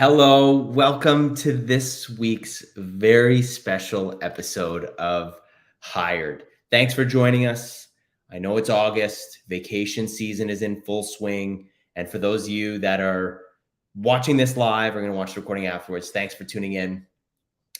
Hello, welcome to this week's very special episode of Hired. Thanks for joining us. I know it's August, vacation season is in full swing. And for those of you that are watching this live or going to watch the recording afterwards, thanks for tuning in.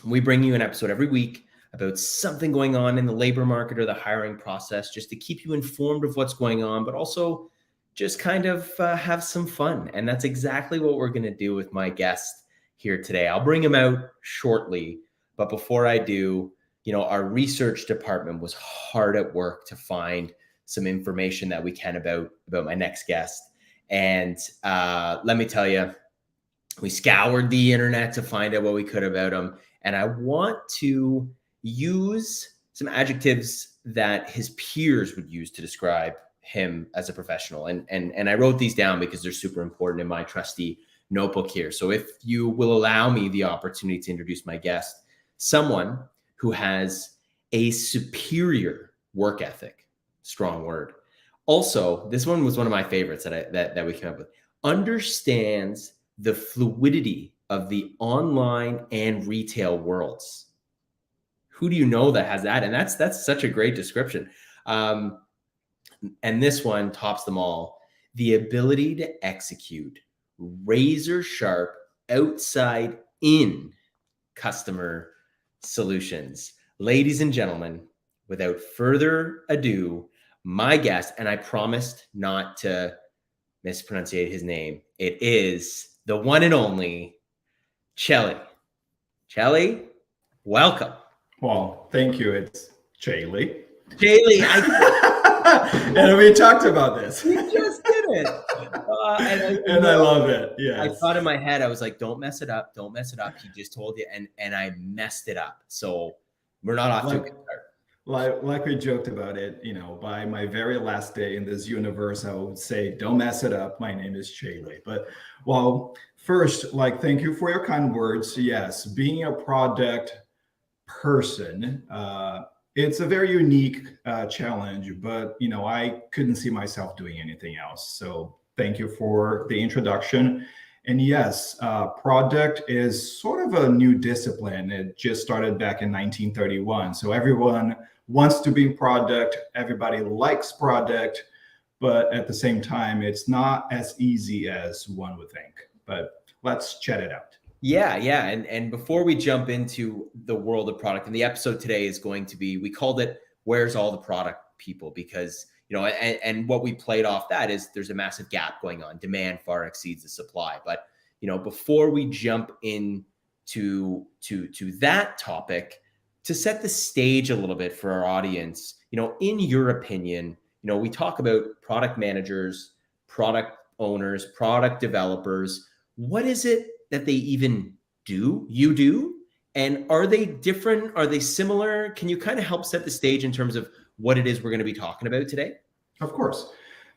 We bring you an episode every week about something going on in the labor market or the hiring process, just to keep you informed of what's going on, but also just kind of have some fun. And that's exactly what we're going to do with my guest here today. I'll bring him out shortly. But before I do, our research department was hard at work to find some information that we can about my next guest. And let me tell you, we scoured the internet to find out what we could about him. And I want to use some adjectives that his peers would use to describe him as a professional. And I wrote these down because they're super important in my trusty notebook here. So if you will allow me the opportunity to introduce my guest, someone who has a superior work ethic, strong word. Also, this one was one of my favorites that we came up with. Understands the fluidity of the online and retail worlds. Who do you know that has that? And that's such a great description. And this one tops them all. The ability to execute razor sharp outside in customer solutions. Ladies and gentlemen, without further ado, my guest, and I promised not to mispronunciate his name. It is the one and only Chelly. Chelly, welcome. Well, thank you. It's Chelly. Chelly, and we talked about this. We just did it. And I love it. Yes. I thought in my head, I was like, don't mess it up. Don't mess it up. He just told you. And I messed it up. So we're not off to a good start. Like we joked about it, by my very last day in this universe, I would say, don't mess it up. My name is Chelly. But first, thank you for your kind words. Yes, being a product person, it's a very unique challenge, but I couldn't see myself doing anything else. So thank you for the introduction. And yes, product is sort of a new discipline. It just started back in 1931. So everyone wants to be product. Everybody likes product, but at the same time, it's not as easy as one would think. But let's chat it out. Yeah. And before we jump into the world of product, and the episode today is going to be, we called it, Where's All the Product People? Because, and what we played off that is there's a massive gap going on. Demand far exceeds the supply. But, before we jump into that topic, to set the stage a little bit for our audience, in your opinion, we talk about product managers, product owners, product developers. What is it that they even do, you do? And are they different? Are they similar? Can you kind of help set the stage in terms of what it is we're going to be talking about today? Of course.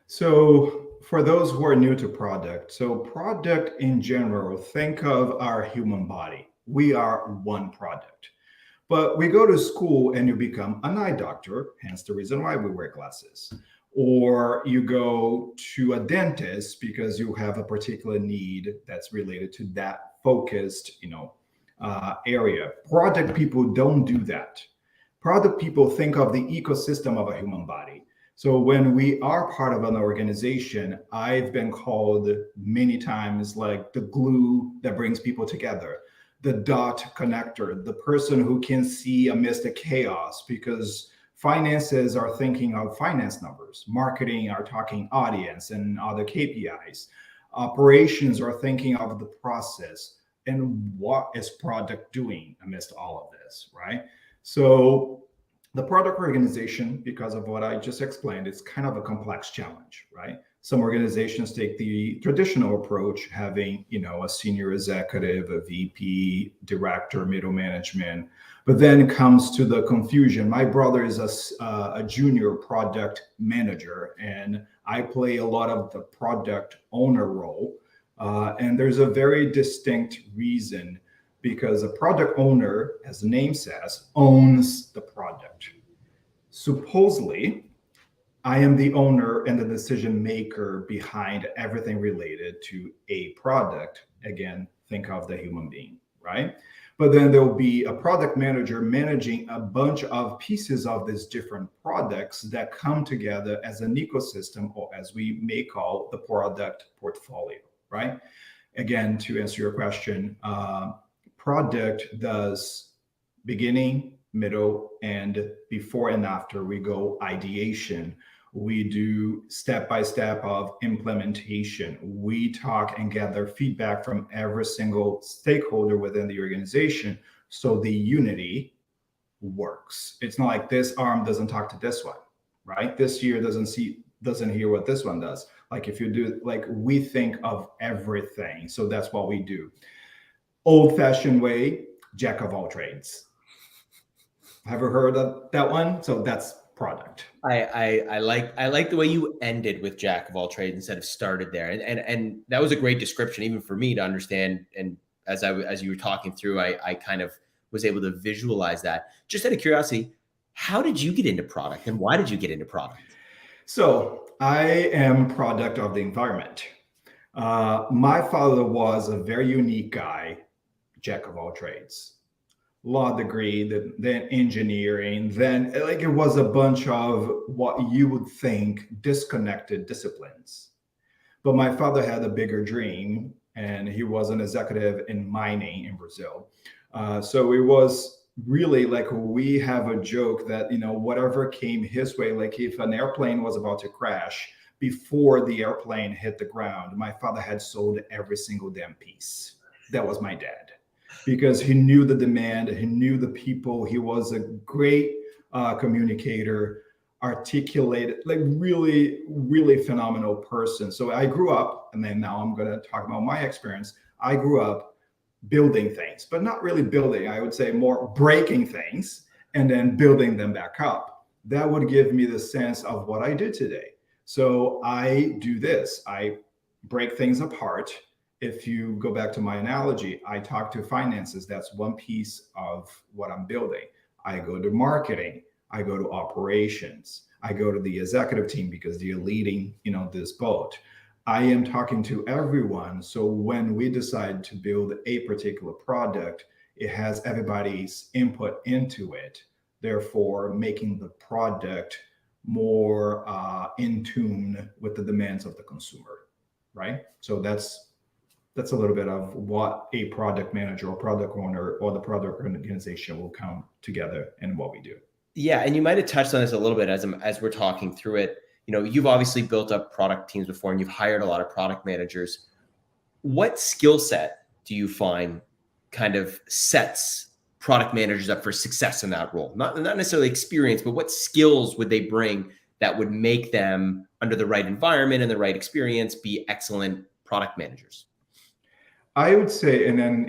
So for those who are new to product, so product in general, think of our human body. We are one product. But we go to school and you become an eye doctor, hence the reason why we wear glasses. Or you go to a dentist because you have a particular need that's related to that focused, area. Product people don't do that. Product people think of the ecosystem of a human body. So when we are part of an organization, I've been called many times like the glue that brings people together, the dot connector, the person who can see amidst the chaos, because finances are thinking of finance numbers. Marketing are talking audience and other KPIs. Operations are thinking of the process and what is product doing amidst all of this, right? So the product organization, because of what I just explained, it's kind of a complex challenge, right? Some organizations take the traditional approach, having, a senior executive, a VP, director, middle management, but then it comes to the confusion. My brother is a junior product manager, and I play a lot of the product owner role. And there's a very distinct reason, because a product owner, as the name says, owns the product. Supposedly, I am the owner and the decision maker behind everything related to a product. Again, think of the human being, right? But then there will be a product manager managing a bunch of pieces of these different products that come together as an ecosystem, or as we may call the product portfolio, right? Again, to answer your question, product does beginning, middle, and before and after we go ideation. We do step by step of implementation. We talk and gather feedback from every single stakeholder within the organization so the unity works. It's not like this arm doesn't talk to this one, right? This year doesn't hear what this one does. Like if you do, like we think of everything. So that's what we do. Old fashioned way, jack of all trades. Have you heard of that one? So that's product. I like the way you ended with jack of all trades instead of started there, and that was a great description even for me to understand. And as you were talking through, I kind of was able to visualize that. Just out of curiosity, how did you get into product, and why did you get into product? So I am product of the environment. My father was a very unique guy, jack of all trades. Law degree, then engineering, then like it was a bunch of what you would think disconnected disciplines. But my father had a bigger dream, and he was an executive in mining in Brazil. So it was really like we have a joke that whatever came his way, like if an airplane was about to crash, before the airplane hit the ground, my father had sold every single damn piece. That was my dad, because he knew the demand, he knew the people. He was a great communicator, articulated, like really, really phenomenal person. So I grew up, and then now I'm going to talk about my experience. I grew up building things, but not really building. I would say more breaking things and then building them back up. That would give me the sense of what I do today. So I do this. I break things apart. If you go back to my analogy, I talk to finances. That's one piece of what I'm building. I go to marketing. I go to operations. I go to the executive team because they're leading, this boat. I am talking to everyone. So when we decide to build a particular product, it has everybody's input into it, therefore making the product more in tune with the demands of the consumer, right? So that's a little bit of what a product manager or product owner or the product organization will come together and what we do. Yeah, and you might have touched on this a little bit as we're talking through it. You've obviously built up product teams before, and you've hired a lot of product managers. What skill set do you find kind of sets product managers up for success in that role? Not necessarily experience, but what skills would they bring that would make them, under the right environment and the right experience, be excellent product managers? I would say, and then,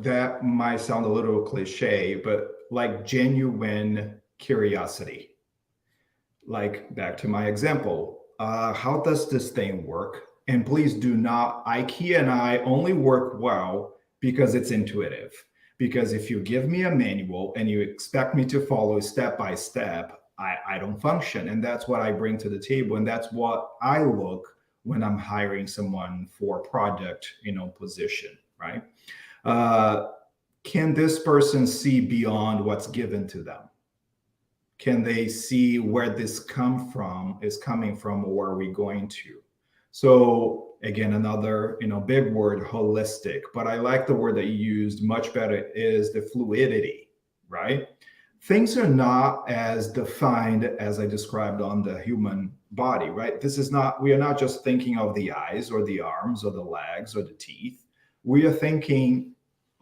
that might sound a little cliche, but like genuine curiosity. Like back to my example, how does this thing work? And please do not, IKEA and I only work well because it's intuitive. Because if you give me a manual and you expect me to follow step by step, I don't function. And that's what I bring to the table. And that's what I look when I'm hiring someone for a product, position, right? Can this person see beyond what's given to them? Can they see where this is coming from, or where are we going to? So again, another big word, holistic. But I like the word that you used much better, is the fluidity, right? Things are not as defined as I described on the human body, right? We are not just thinking of the eyes or the arms or the legs or the teeth. We are thinking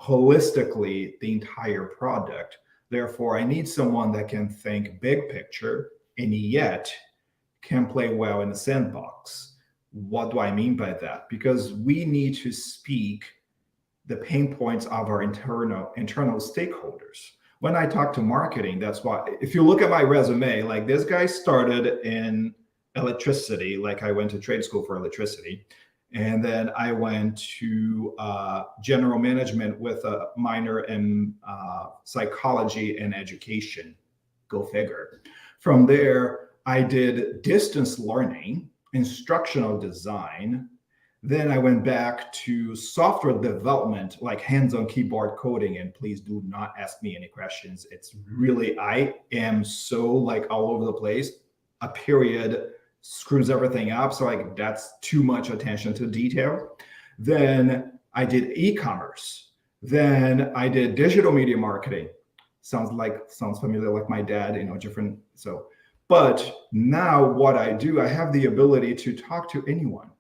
holistically the entire product. Therefore, I need someone that can think big picture and yet can play well in the sandbox. What do I mean by that? Because we need to speak the pain points of our internal stakeholders. When I talk to marketing, that's why, if you look at my resume, like this guy started in electricity, like I went to trade school for electricity. And then I went to general management with a minor in psychology and education. Go figure. From there, I did distance learning, instructional design. Then I went back to software development, like hands-on keyboard coding. And please do not ask me any questions. It's really, I am so like all over the place. A period screws everything up. So like that's too much attention to detail. Then I did e-commerce. Then I did digital media marketing. Sounds familiar, like my dad, different. So, but now what I do, I have the ability to talk to anyone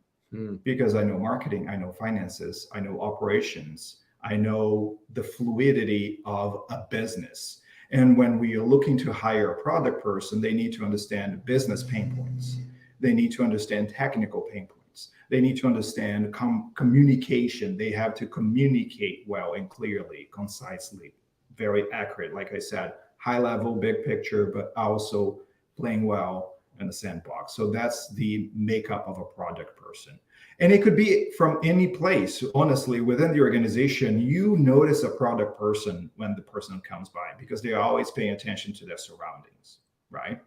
because I know marketing, I know finances, I know operations, I know the fluidity of a business. And when we are looking to hire a product person, they need to understand business pain points. They need to understand technical pain points. They need to understand communication. They have to communicate well and clearly, concisely, very accurate. Like I said, high level, big picture, but also playing well in the sandbox. So that's the makeup of a product person. And it could be from any place. Honestly, within the organization, you notice a product person when the person comes by because they're always paying attention to their surroundings, right?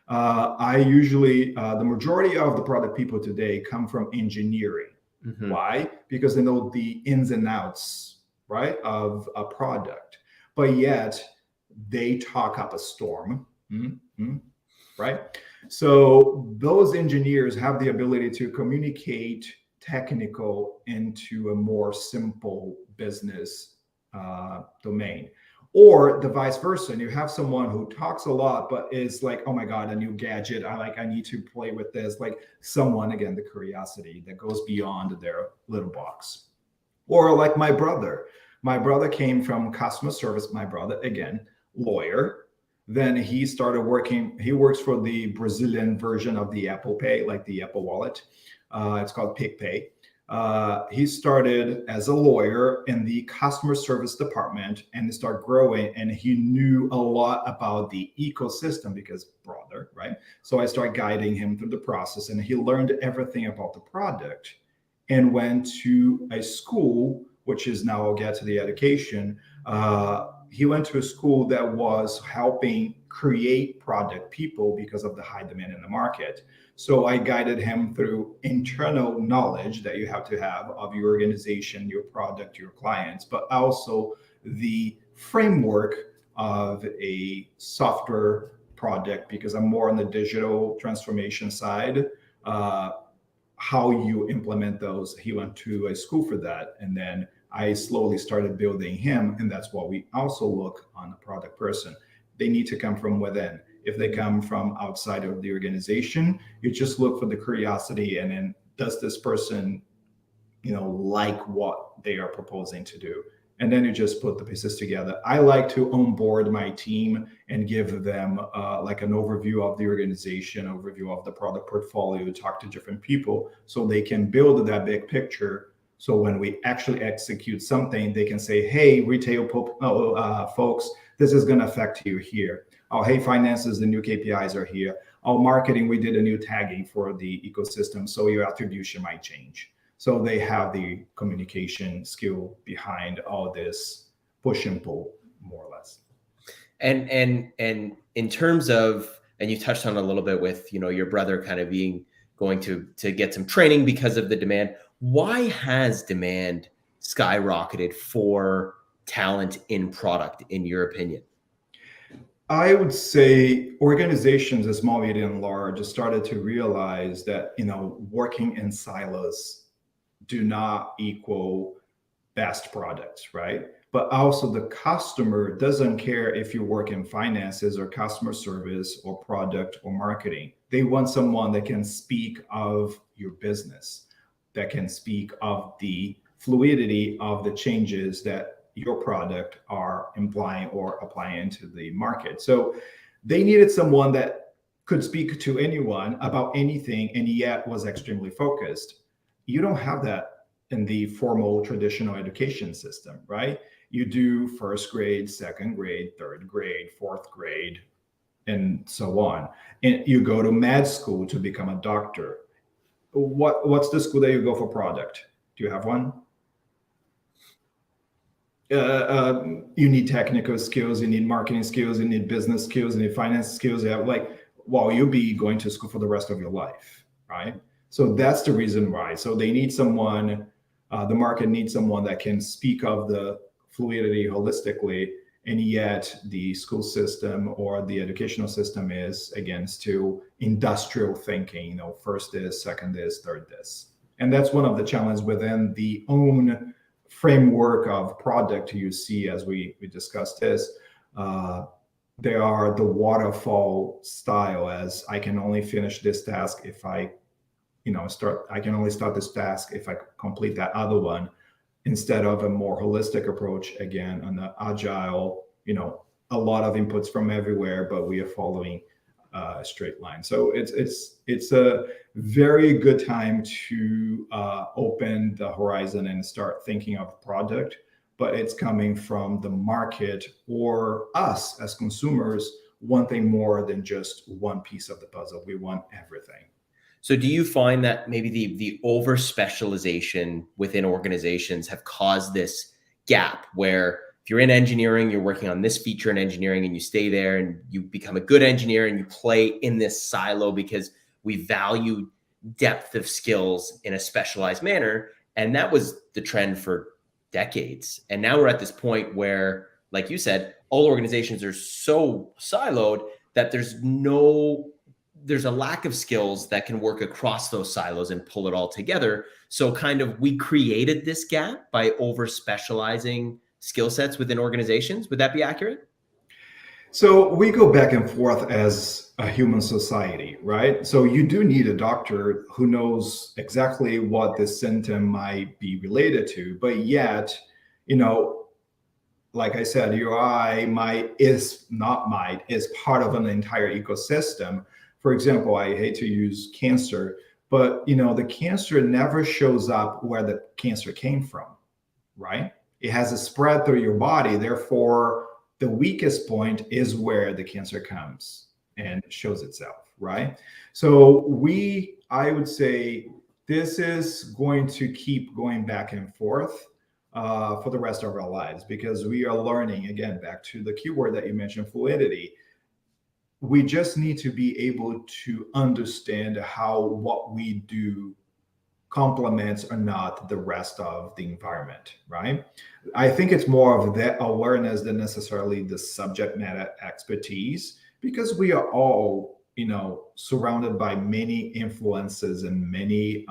I usually, the majority of the product people today come from engineering. Mm-hmm. Why? Because they know the ins and outs, right, of a product, but yet they talk up a storm, right? So those engineers have the ability to communicate technical into a more simple business domain. Or the vice versa, and you have someone who talks a lot, but is like, oh my God, a new gadget. I need to play with this. Like someone, again, the curiosity that goes beyond their little box. Or like my brother. My brother came from customer service. My brother, again, lawyer. Then he started working. He works for the Brazilian version of the Apple Pay, like the Apple Wallet. It's called PicPay. He started as a lawyer in the customer service department and started growing, and he knew a lot about the ecosystem because brother, right? So I started guiding him through the process, and he learned everything about the product and went to a school, which is now I'll get to the education. He went to a school that was helping create product people because of the high demand in the market. So I guided him through internal knowledge that you have to have of your organization, your product, your clients, but also the framework of a software project because I'm more on the digital transformation side. How you implement those. He went to a school for that. And then I slowly started building him. And that's what we also look on a product person. They need to come from within. If they come from outside of the organization, you just look for the curiosity and then does this person, like what they are proposing to do? And then you just put the pieces together. I like to onboard my team and give them like an overview of the organization, overview of the product portfolio, talk to different people so they can build that big picture. So when we actually execute something, they can say, hey, retail folks, this is going to affect you here. Oh, hey, finances, the new KPIs are here. Oh, marketing, we did a new tagging for the ecosystem, so your attribution might change. So they have the communication skill behind all this push and pull, more or less. And in terms of, and you touched on a little bit with, your brother kind of going to get some training because of the demand. Why has demand skyrocketed for talent in product, in your opinion? I would say organizations, as small, medium, and large, started to realize that, working in silos do not equal best products, right? But also the customer doesn't care if you work in finances or customer service or product or marketing. They want someone that can speak of your business, that can speak of the fluidity of the changes that your product are implying or applying into the market. So they needed someone that could speak to anyone about anything and yet was extremely focused. You don't have that in the formal traditional education system, right? You do first grade, second grade, third grade, fourth grade, and so on. And you go to med school to become a doctor. What's the school that you go for product? Do you have one? You need technical skills, you need marketing skills, you need business skills, you need finance skills. You have you'll be going to school for the rest of your life, right? So that's the reason why. So they need someone, the market needs someone that can speak of the fluidity holistically, and yet the school system or the educational system is against to industrial thinking, first this, second this, third this. And that's one of the challenges within the own framework of product you see as we discussed this. Uh, there are the waterfall style, as I can only finish this task if I can only start this task if I complete that other one, instead of a more holistic approach, again, on the agile, a lot of inputs from everywhere, but we are following a straight line. So it's a very good time to open the horizon and start thinking of product, but it's coming from the market or us as consumers wanting more than just one piece of the puzzle. We want everything. So do you find that maybe the over specialization within organizations have caused this gap where if you're in engineering, you're working on this feature in engineering and you stay there and you become a good engineer and you play in this silo because we value depth of skills in a specialized manner. And that was the trend for decades. And now we're at this point where, like you said, all organizations are so siloed that there's a lack of skills that can work across those silos and pull it all together. So kind of we created this gap by over specializing skill sets within organizations. Would that be accurate? So we go back and forth as a human society, right? So you do need a doctor who knows exactly what this symptom might be related to, but yet, like I said, your eye is part of an entire ecosystem. For example, I hate to use cancer, but the cancer never shows up where the cancer came from, right? It has a spread through your body. Therefore, the weakest point is where the cancer comes and shows itself, right? So I would say this is going to keep going back and forth for the rest of our lives, because we are learning, again, back to the keyword that you mentioned, fluidity. We just need to be able to understand how what we do complements or not the rest of the environment, right? I think it's more of that awareness than necessarily the subject matter expertise, because we are all, surrounded by many influences and many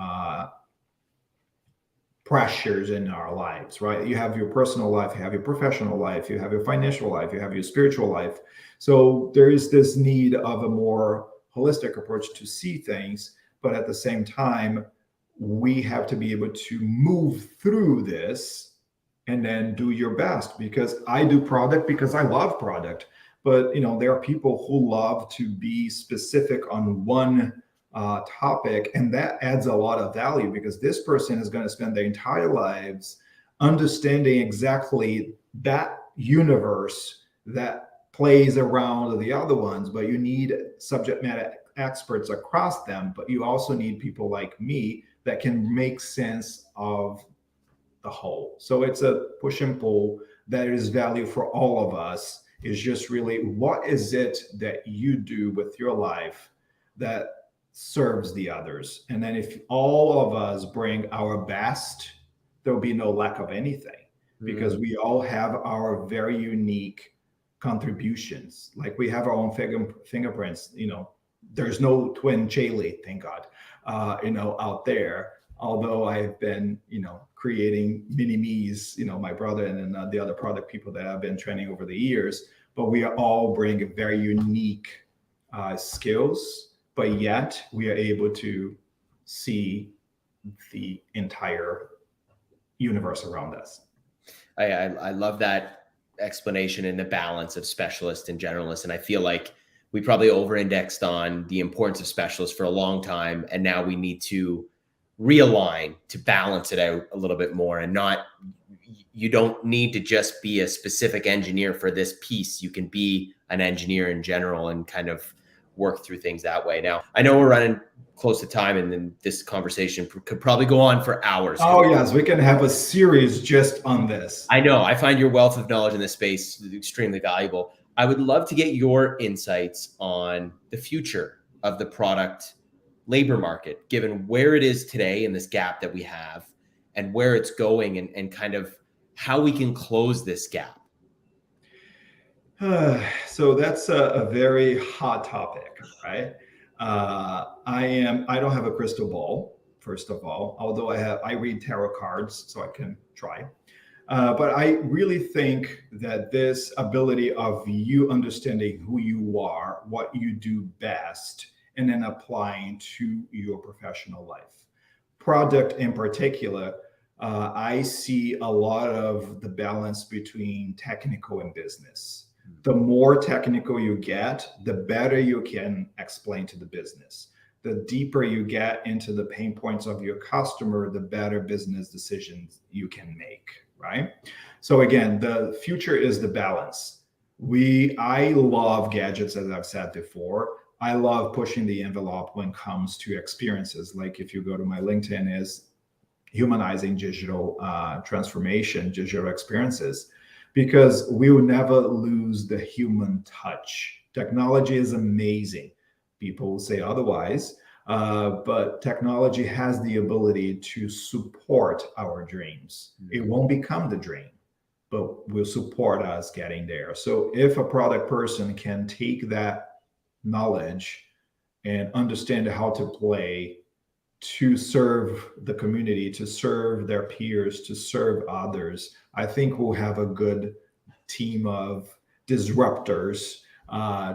pressures in our lives, right? You have your personal life, you have your professional life, you have your financial life, you have your spiritual life. So there is this need of a more holistic approach to see things, but at the same time, we have to be able to move through this and then do your best. Because I do product because I love product, but there are people who love to be specific on one topic, and that adds a lot of value, because this person is going to spend their entire lives understanding exactly that universe that plays around the other ones. But you need subject matter experts across them, but you also need people like me that can make sense of the whole. So it's a push and pull that is value for all of us. Is just really, what is it that you do with your life that serves the others? And then if all of us bring our best, there'll be no lack of anything, because we all have our very unique contributions. Like we have our own fingerprints. There's no twin Chaley, thank God, out there. Although I've been, creating mini me's, my brother and then the other product people that I've been training over the years, but we are all bring very unique skills, but yet we are able to see the entire universe around us. I love that explanation and the balance of specialist and generalist. And I feel like we probably over-indexed on the importance of specialists for a long time. And now we need to realign to balance it out a little bit more, and you don't need to just be a specific engineer for this piece. You can be an engineer in general and kind of work through things that way. Now, I know we're running close to time, and then this conversation could probably go on for hours. Oh yes, we can have a series just on this. I know. I find your wealth of knowledge in this space extremely valuable. I would love to get your insights on the future of the product labor market, given where it is today and this gap that we have and where it's going, and kind of how we can close this gap? So that's a very hot topic, right? I don't have a crystal ball, first of all, although I read tarot cards, so I can try. But I really think that this ability of you understanding who you are, what you do best, and then applying to your professional life, product in particular, I see a lot of the balance between technical and business. The more technical you get, the better you can explain to the business. The deeper you get into the pain points of your customer, the better business decisions you can make, right? So again, the future is the balance. I love gadgets, as I've said before. I love pushing the envelope when it comes to experiences. Like if you go to my LinkedIn, is humanizing digital transformation, digital experiences, because we will never lose the human touch. Technology is amazing. People will say otherwise, but technology has the ability to support our dreams. It won't become the dream, but will support us getting there. So if a product person can take that knowledge and understand how to play to serve the community, to serve their peers, to serve others, I think we'll have a good team of disruptors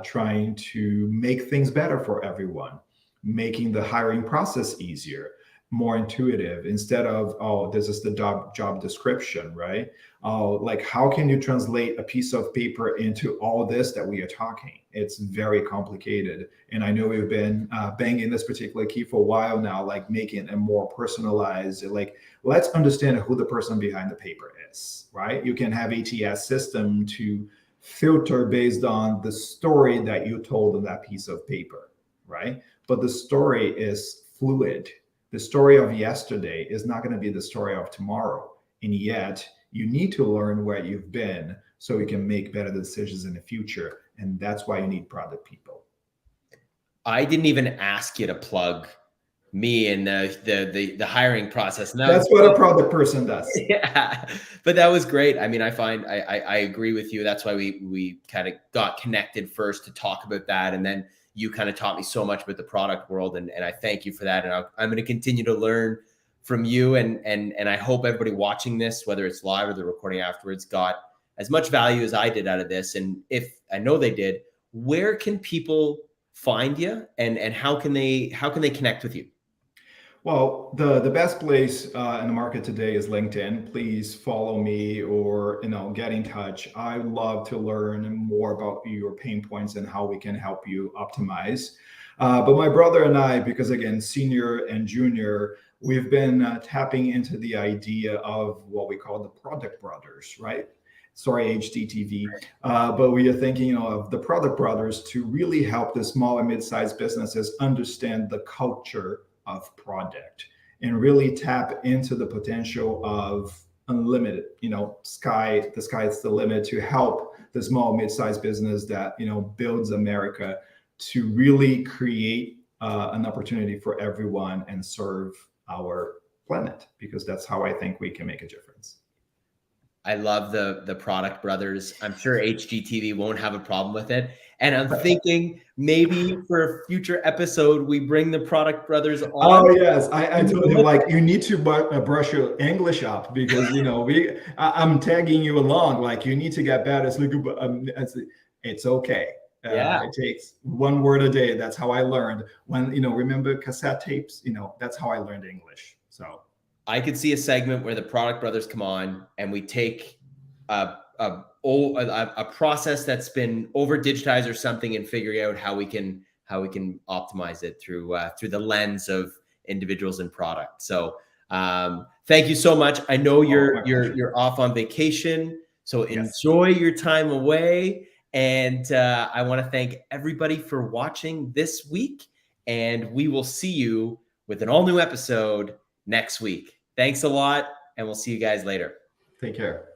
trying to make things better for everyone, making the hiring process easier, more intuitive, instead of, oh, this is the job description, right? Oh, like how can you translate a piece of paper into all this that we are talking? It's very complicated. And I know we've been banging this particular key for a while now, like making it more personalized. Like, let's understand who the person behind the paper is, right? You can have ATS system to filter based on the story that you told on that piece of paper, right? But the story is fluid. The story of yesterday is not going to be the story of tomorrow. And yet you need to learn where you've been so you can make better decisions in the future. And that's why you need product people. I didn't even ask you to plug me and the hiring process. And That's what a product person does. Yeah, but that was great. I mean, I find I agree with you. That's why we kind of got connected first to talk about that, and then you kind of taught me so much about the product world, and I thank you for that. And I'm going to continue to learn from you, and I hope everybody watching this, whether it's live or the recording afterwards, got as much value as I did out of this. And if I know they did, where can people find you, and how can they connect with you? Well, the best place in the market today is LinkedIn. Please follow me, or get in touch. I love to learn more about your pain points and how we can help you optimize. But my brother and I, because again, senior and junior, we've been tapping into the idea of what we call the product brothers, right? Sorry, HDTV. But we are thinking, of the product brothers to really help the small and mid-sized businesses understand the culture of product and really tap into the potential of unlimited, the sky is the limit, to help the small mid-sized business that builds America, to really create an opportunity for everyone and serve our planet, because that's how I think we can make a difference. I love the product brothers. I'm sure HGTV won't have a problem with it. And I'm thinking maybe for a future episode, we bring the product brothers on. Oh yes, I told him, like, you need to brush your English up, because I'm tagging you along. Like, you need to get better. It's okay. Yeah. It takes one word a day. That's how I learned. When remember cassette tapes? That's how I learned English. So I could see a segment where the product brothers come on and we take a process that's been over digitized or something, and figuring out how we can optimize it through the lens of individuals and product. So thank you so much. I know you're off on vacation, so enjoy your time away. And I want to thank everybody for watching this week, and we will see you with an all new episode next week. Thanks a lot, and we'll see you guys later. Take care.